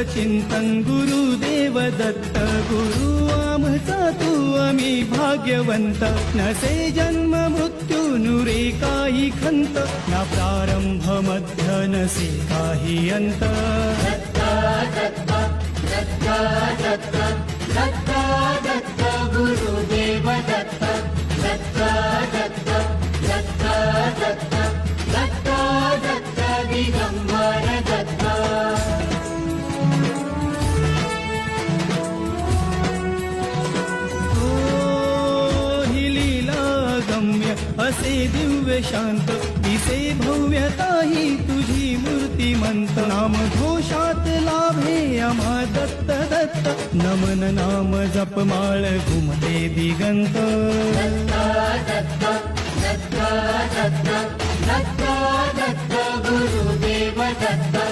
चिंतन गुरुदेव दत्त गुरु आमचा तू आम्ही भाग्यवंत नसे जन्म मृत्यू नुरे काही खंत ना प्रारंभ मध्य नसे काही अंत दत्ता दत्ता दत्ता दत्ता दत्ता दत्ता गुरुदेव दत्ता दत्ता दत्ता दत्ता दत्ता दत्ता दत्ता दिगंबर दत्ता असे दिव्य शांत दिसे भव्यता ही तुझी मूर्तिमंत नाम घोषात लाभे आम्हा दत्त दत्त नमन नाम जपमाळ घुमते दिगंत दत्ता दत्ता दत्ता दत्ता दत्ता दत्ता गुरुदेव दत्ता